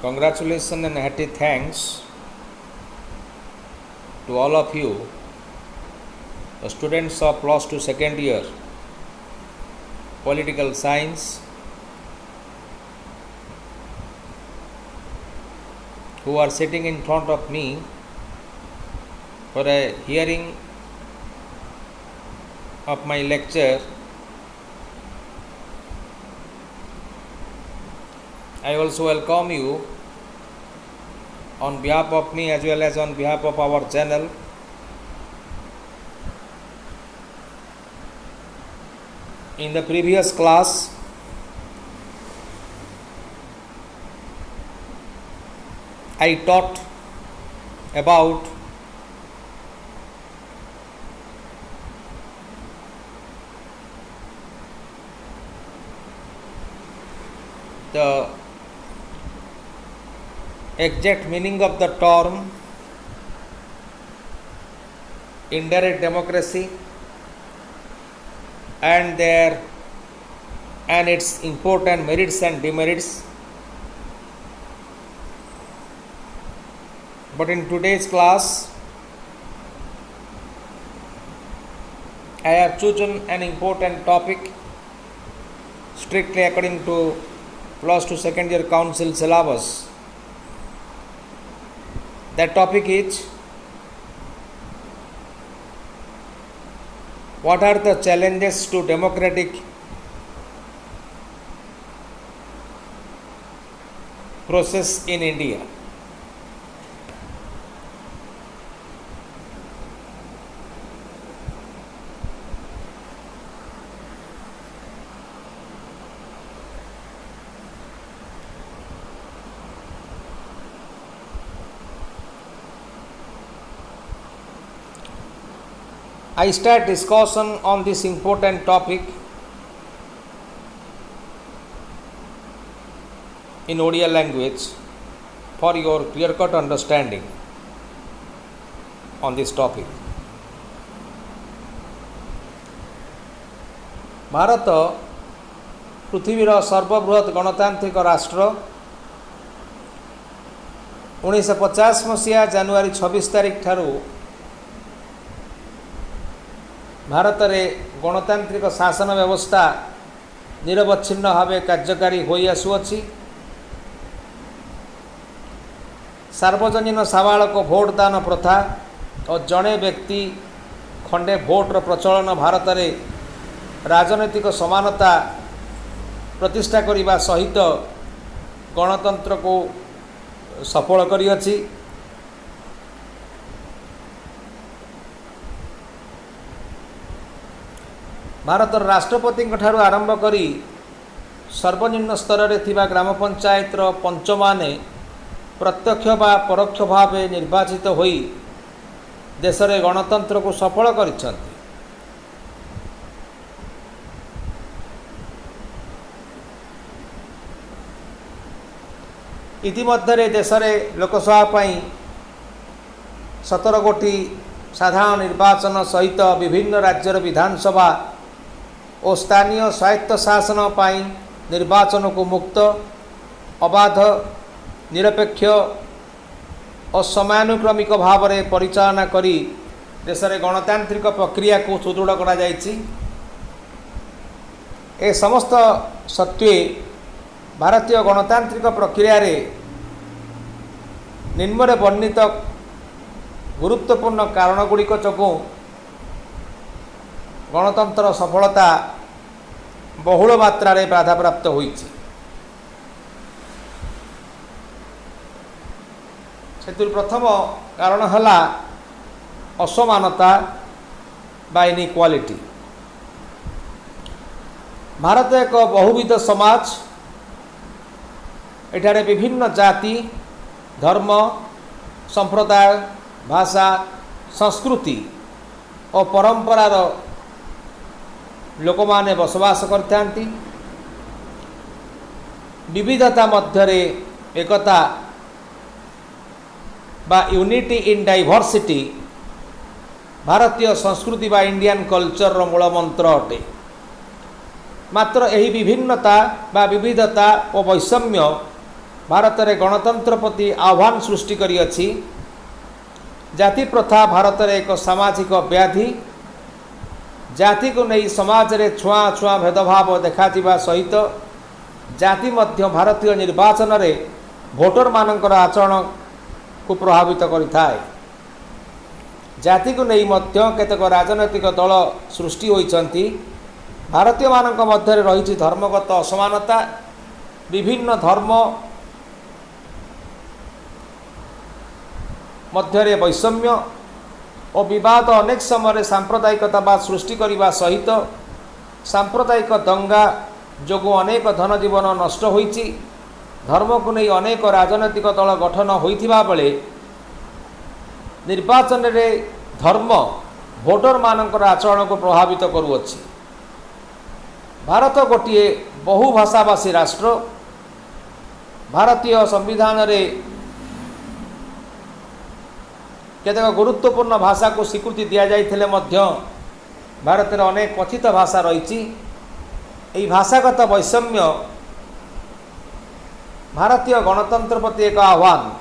Congratulations and hearty thanks to all of you, the students of plus 2 second year political science, who are sitting in front of me for a hearing of my lecture. I also welcome you on behalf of me as well as on behalf of our channel. In the previous class, I taught about the exact meaning of the term indirect democracy and its important merits and demerits. But in today's class, I have chosen an important topic strictly according to plus 2 second year council syllabus. That topic is, what are the challenges to democratic process in India? I start discussion on this important topic in Odia language for your clear-cut understanding on this topic. Bharat पृथ्वीर सर्वबृहत गणतांत्रिक राष्ट्र 1950 मसीहा जनवरी 26 तारिख ठारू भारत में गणतांत्रिक शासन व्यवस्था निरवच्छिन्न भाव कार्यकारी होई आसुअछि। सार्वजनीन साबालक भोटदान प्रथा और जड़े व्यक्ति खंडे भोटर प्रचलन भारत में राजनैतिक समानता प्रतिष्ठा करने सहित गणतंत्र को सफल करिअछि। भारत राष्ट्रपति ठारू आरंभ करी सर्वनिम्न स्तर में थिबा ग्राम पंचायत पंच माने प्रत्यक्ष बा परोक्ष भाव निर्वाचित होई देश में गणतंत्र को सफल करिसेंति। इतिमध्य देश में लोकसभा पाई 17 गोटी साधारण निर्वाचन सहित विभिन्न राज्यर विधानसभा और स्थानीय स्वायत्त शासन पाई निर्वाचन को मुक्त, अबाध, निरपेक्ष और समयानुक्रमिक भाव में परिचालना करी देश में गणतांत्रिक प्रक्रिया को सुदृढ़ करा जायछि। ए समस्त सत्वे भारतीय गणतांत्रिक प्रक्रिया रे निम्न वर्णित गुरुत्वपूर्ण कारण गुड़िक जोगु गणतंत्र सफलता बहुल मात्रा रे बाधा प्राप्त होइछि। सेतु प्रथम कारण हला असमानता बा इनइक्वालिटी। भारत एक बहुविध समाज। एठारे विभिन्न जाति, धर्म, संप्रदाय, भाषा, संस्कृति और परंपरार लोक माने बसवास करथांती। विविधता मध्यरे एकता बा यूनिटी इन डाइवर्सिटी भारतीय संस्कृति बा इंडियन कल्चर मूल मंत्र अटे। मात्र यही विभिन्नता बा विविधता और वैषम्य भारत में गणतंत्र प्रति आह्वान सृष्टि करी अछि। जाति प्रथा भारत में एक सामाजिक व्याधि। जाति को नहीं समाज रे छुआ छुआ भेदभाव देखा सहित जाति मध्य भारतीय निर्वाचन रे भोटर मानकर आचरण को प्रभावित करिथाए। जाति को नहीं मध्य केतक राजनैतिक दल सृष्टि होइचंती। भारतीय मानक मध्य रही धर्मगत असमानता, विभिन्न धर्म मध्य वैषम्य और विवाद अनेक समय सांप्रदायिकतावाद सृष्टि करने सहित सांप्रदायिक दंगा जोगु अनेक धन जीवन नष्ट होइछि। धर्म को नहीं अनेक राजनैतिक दल गठन होइथिबा बेले निर्वाचन रे धर्म भोटर मानकर आचरण को प्रभावित करुअछि। भारत गोटे बहुभाषाभाषी राष्ट्र। भारतीय संविधान रे केतक गुरुत्वपूर्ण भाषा को स्वीकृति दि जाइथिले मध्य भारत में अनेक कथित भाषा रही। यही भाषागत वैषम्य भारतीय गणतंत्र प्रति एक आह्वान।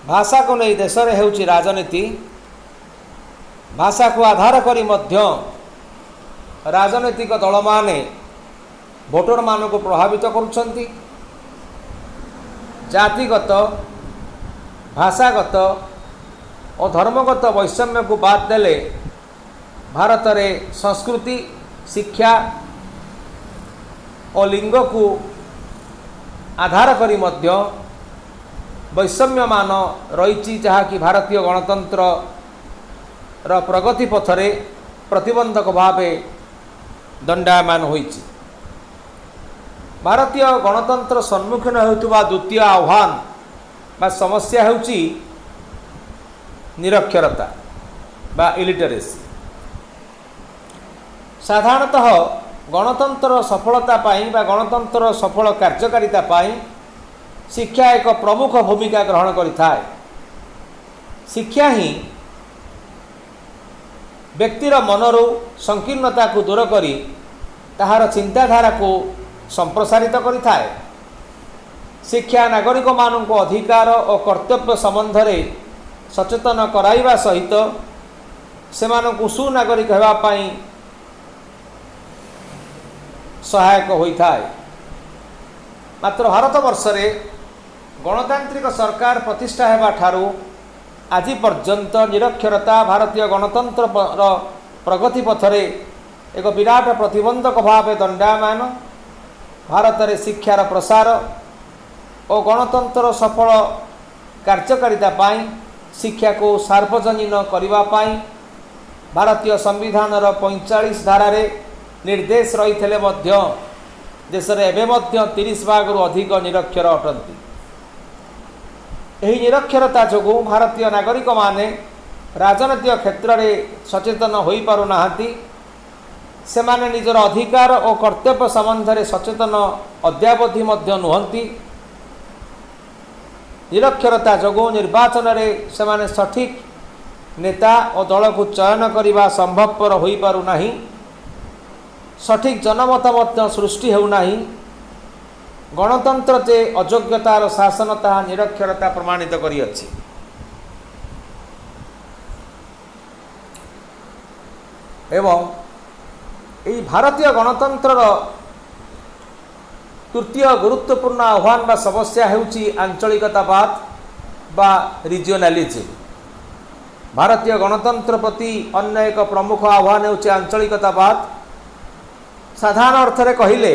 भाषा को नहीं देश में होउछि राजनीति। भाषा को आधार करी मध्य राजनैतिक दल माने भोटर मान को प्रभावित करुछंती। जातिगत, भाषागत और धर्मगत वैषम्य को बाद देले भारत में संस्कृति, शिक्षा और लिंग को आधार करी मध्य वैषम्य मान रही, जहाँकि भारतीय गणतंत्र र प्रगति पथरे प्रतिबंधक भाव दंडायमान होइछि। भारतीय गणतंत्र सम्मुखीन होउथुबा द्वितीय आह्वान बा समस्या हेउछि निरक्षरता बा इलिटरेसी। साधारणतः गणतंत्र सफलता पाई बा गणतंत्र सफल कार्यकारिता पाई शिक्षा एक प्रमुख भूमिका ग्रहण करिथाए। शिक्षा ही व्यक्तिर मनरू संकीर्णता को दूर करी ताहार चिंताधारा को संप्रसारित करिथाए। शिक्षा नागरिक मानक अधिकार और कर्तव्य संबंध में सचेतन कराइबा सहित सेमानकु सुनागरिक हेबा पाई सहायक होइथाए। मात्र भारत वर्ष रे गणतांत्रिक सरकार प्रतिष्ठा हेबा ठारू आज पर्यंत निरक्षरता भारतीय गणतंत्र प्रगति पथरे एक विराट प्रतिबंधक भाव दंडायमान। भारत में शिक्षार प्रसार और गणतंत्र सफल कार्यकारिता पाई शिक्षा को सार्वजनीन करने पाई भारतीय संविधान 45 धारा रे निर्देश रही देश में एवं 30 भाग अधिक निरक्षर अटंती। यही निरक्षरता जोगु भारतीय नागरिक माने राजनैतिक क्षेत्र में सचेतन हो पारु नाहांती। सेमाने निजर अधिकार और कर्तव्य संबंध में सचेतन अद्यावधि मध्य नुहंती। निरक्षरता जोगु निर्वाचन में सेमाने सठिक नेता और दल को चयन करने संभवपर हो पारु नाही। सठिक जनमत मध्य सृष्टि हेउ नाही। गणतंत्र जे अयोग्यतार शासन ताहा निरक्षरता प्रमाणित करिअछि। एवं यही भारतीय गणतंत्र तृतीय गुरुत्वपूर्ण आह्वान बा समस्या हेउछि आंचलिकतावाद बा रिजियोनालिज्म। भारतीय गणतंत्र प्रति अन्य एक प्रमुख आह्वान हेउछि आंचलिकतावाद। साधारण अर्थ रे कहिले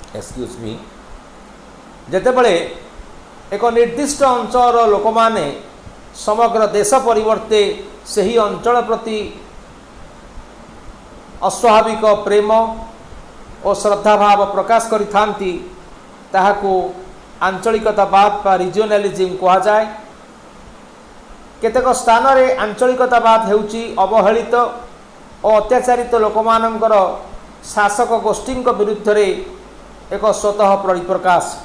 एक्सक्यूज मी जेतेबेले एक निर्दिष्ट अंचल लोक माने समग्र देश परिवर्ते सही अंचल प्रति अस्वाभाविक प्रेम और श्रद्धाभाव प्रकाश करिथांती ताहाको आंचलिकतावाद बा रिजियोनालिज्म कहा जाए। केतेक स्थान रे आंचलिकतावाद हेउची अवहेलित और अत्याचारित लोकमानंकर शासक गोष्ठी विरुद्ध रे एक स्वतः परिप्रकाश।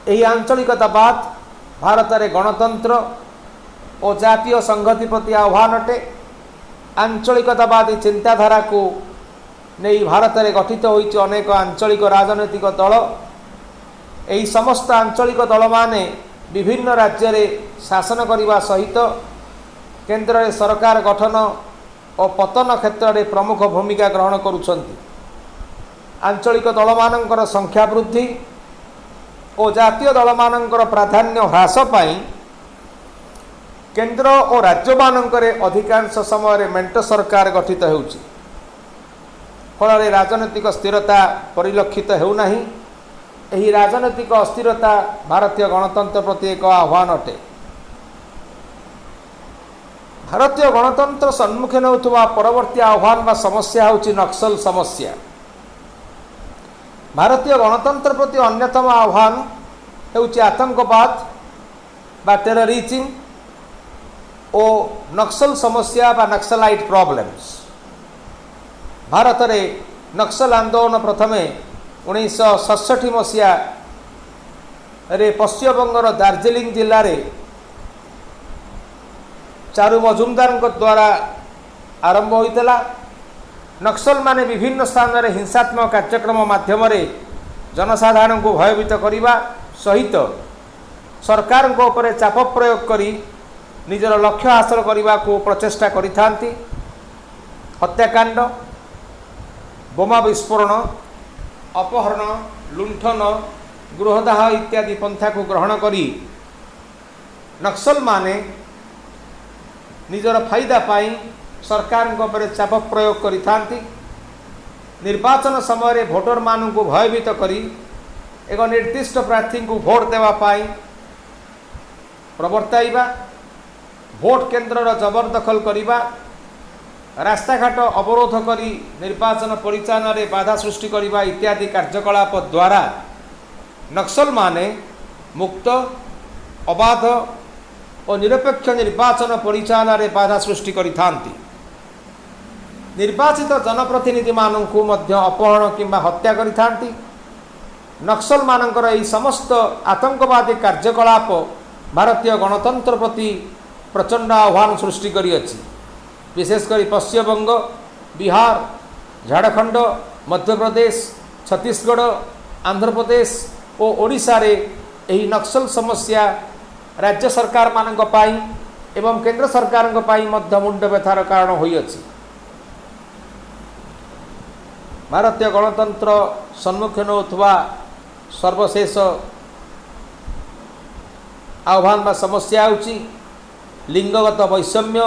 यही आंचलिकतावाद भारत में गणतंत्र और जातीय संहति प्रति आह्वान अटे। आंचलिकतावादी चिंताधारा को नहीं भारत में गठित होइछि अनेक आंचलिक राजनैतिक दल। एही समस्त आंचलिक दल माने विभिन्न राज्य रे शासन करने सहित केंद्र में सरकार गठन और पतन क्षेत्र में प्रमुख भूमिका ग्रहण करुछंती। आंचलिक दल मानकर संख्या वृद्धि और जातीय दल मानकर प्राधान्य ह्रास पाई केंद्र और राज्य मानकरे अधिकांश समय मेंट सरकार गठित होउछि। फल राजनैतिक स्थिरता परिलक्षित हेउनाही। एही राजनैतिक अस्थिरता भारतीय गणतंत्र प्रति एक आह्वान अटे। भारतीय गणतंत्र सम्मुखीन होउथुवा परवर्ती आह्वान बा समस्या होउछि नक्सल समस्या। भारतीय गणतंत्र प्रति अन्यतम आह्वान होउछि आतंकवाद बा टेररिज्म और नक्सल समस्या बा नक्सलाइट प्रॉब्लम्स। भारत में नक्सल आंदोलन प्रथमे 1967 मसीहा रे पश्चिमबंगर दार्जिलिंग जिले में चारु मजुमदार द्वारा आरंभ होता। नक्सल माने विभिन्न स्थान में हिंसात्मक कार्यक्रम माध्यम जनसाधारण को भयभीत करने सहित सरकार को चाप प्रयोग करी निजर लक्ष्य हासिल करने को प्रचेष्टा करिथांती। हत्याकांड, बोमा विस्फोरण, अपहरण, लुंठन, गृहदाह इत्यादि पंथा को ग्रहण करी नक्सल माने निजर फायदा पाई सरकार को चाप प्रयोग करिथांती। निर्वाचन समय भोटर मान को भयभीत करी एक निर्दिष्ट प्रार्थी को भोट देवा पाई प्रवर्ताइबा, भोट केन्द्र जबरदखल करिबा, रास्ताघाट अवरोध करी निर्वाचन परिचालन रे बाधा सृष्टि करिबा इत्यादि कार्यकलाप द्वारा नक्सल माने मुक्त, अबाध और निरपेक्ष निर्वाचन परिचालन रे बाधा सृष्टि करिथांती। निर्वाचित जनप्रतिनिधि माननकु मध्य अपहरण किंबा हत्या करिथांती। नक्सल मानकर एही समस्त आतंकवादी कार्यकलाप भारतीय गणतंत्र प्रति प्रचंड आह्वान सृष्टि करी अछि। विशेषकर पश्चिमबंग, बिहार, झारखंड, मध्य प्रदेश, छत्तीसगढ़, आंध्र प्रदेश और ओडिशा रे एही नक्सल समस्या राज्य सरकार मानक पाई एवं केंद्र सरकार पाई मध्य मुंड व्यथार कारण होई अछि। भारतीय गणतंत्र सम्मुखीन होथुवा सर्वशेष आह्वान बा समस्या होछि लिंगगत वैषम्य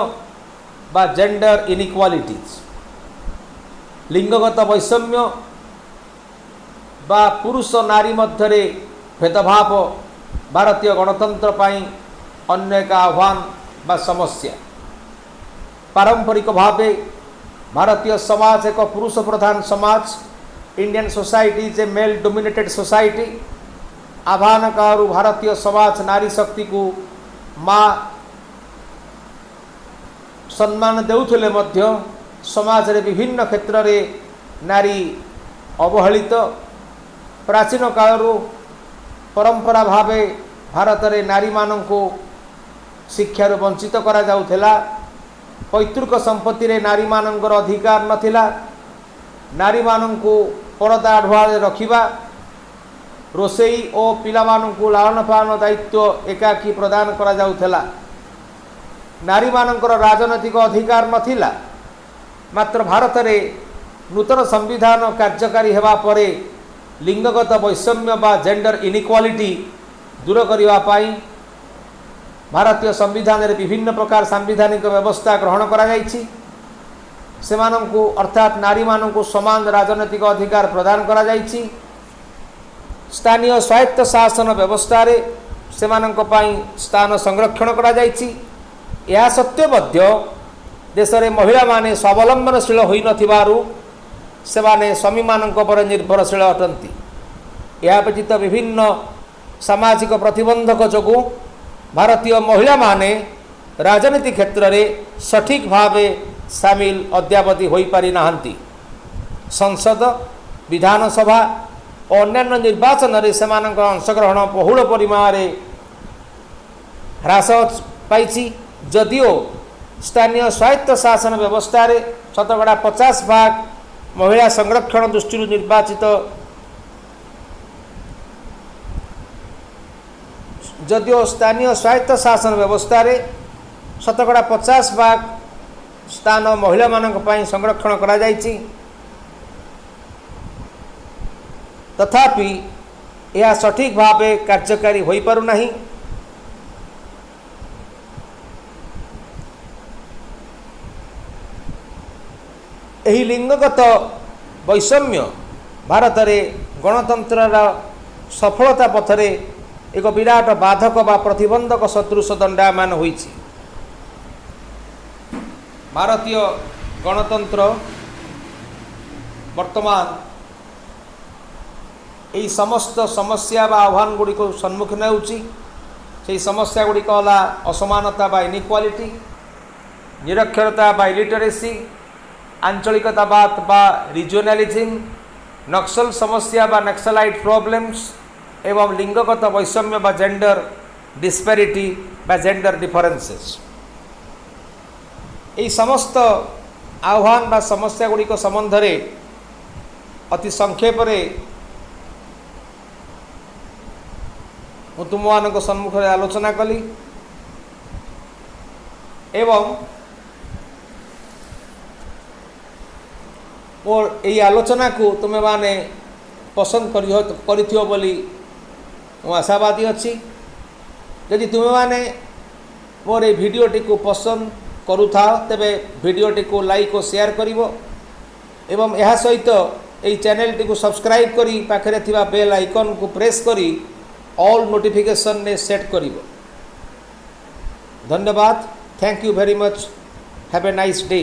बा जेंडर इनइक्वालिटीज। लिंगगत वैषम्य बा पुरुष नारी मध्यरे भेदभाव भारतीय गणतंत्र पाई अन्य एक आह्वान बा समस्या। पारंपरिक भावे भारतीय समाज एक पुरुष प्रधान समाज। Indian society is a male dominated society. आह्वान कारू भारतीय समाज नारी शक्ति को माँ सम्मान देउथिले मध्य समाज रे विभिन्न क्षेत्र रे नारी अवहेलित। प्राचीन कालरू परंपरा भावे भारत रे नारी माननकु शिक्षार वंचित करा जाउथेला। पैतृक संपत्ति रे नारी माननकर अधिकार नथिला। नारी माननकु परदा अढवाळे रखिबा, रोसेई और पिला माननकु लालन पालन दायित्व एकाकी प्रदान करा जाउथेला। नारी माननकर राजनैतिक अधिकार नथिला। मात्र भारत रे नूतन संविधान कार्यकारी हेबा परे लिंगगत वैषम्य बा जेंडर इनइक्वालिटी दूर करिवा पाई भारतीय संविधान रे विभिन्न प्रकार सांविधानिक व्यवस्था ग्रहण करा जाइछि। सेमानंकु अर्थात नारी मानंकु समान राजनैतिक अधिकार प्रदान करा जाइछि। स्थानीय स्वायत्त शासन व्यवस्था रे सेमानंक पाई स्थान संरक्षण करा जाइछि। या सत्य मध्य देश रे महिला माने स्वावलंबनशील होई नथिबारु सेमाने स्वामी मानंक पर निर्भरशील अटंती। या व्यतीत विभिन्न सामाजिक प्रतिबंधक जोगु भारतीय महिला माने राजनीति क्षेत्र रे सठिक भावे सामिल अद्यावधि होई पारि नाहंती। संसद, विधानसभा और अन्यान्य निर्वाचन रे सेमानक अंशग्रहण बहुल परिमाण रे ह्रास पाइछि। जदिओ स्थानीय स्वायत्त शासन व्यवस्था रे शतकड़ा 50% महिला संरक्षण दृष्टि निर्वाचित जदिओ स्थानीय स्वायत्त शासन व्यवस्था रे शतकड़ा 50% स्थान महिला मानक पई संरक्षण करा जायछि, तथापि यह सठिक भावे कार्यकारी होई पारु नाही। एही लिंगगत वैषम्य भारत रे गणतंत्र सफलता पथरे एक विराट बाधक बा प्रतिबंधक सदृश दंडायमान होइछि। भारतीय गणतंत्र वर्तमान यही समस्त समस्या बा आह्वान गुड़ी को सम्मुखीन होउछि। सेही समस्या गुड़ी होला असमानता बा इनइक्वालिटी, निरक्षरता बा इलिटरेसी, आंचलिकतावाद बा रिजनलिज्म, नक्सल समस्या बा नक्सलाइट प्रॉब्लम्स एवं लिंगगत वैषम्य बा जेंडर डिस्पैरिटी बा जेंडर डिफरेंसेस। यही समस्त आह्वान बा समस्या गुड़ी को संबंध रे अति संक्षेप रे मु तुम मान सम्मुख में आलोचना कली एवं मोर यही आलोचना को तुम्हें माने पसंद करिथियो बोली मु आशावादी अच्छी। यदि तुम्हें माने मोर ये भिडियोटी को पसंद करुथा तेबे भिडियोटी को लाइक और शेयर करिवो एवं यह सहित यही चैनल टी को सब्सक्राइब करी पाखरे थिबा बेल आइकन को प्रेस करी ऑल नोटिफिकेशन ने सेट करिवो। धन्यवाद। Thank you very much. Have a nice day.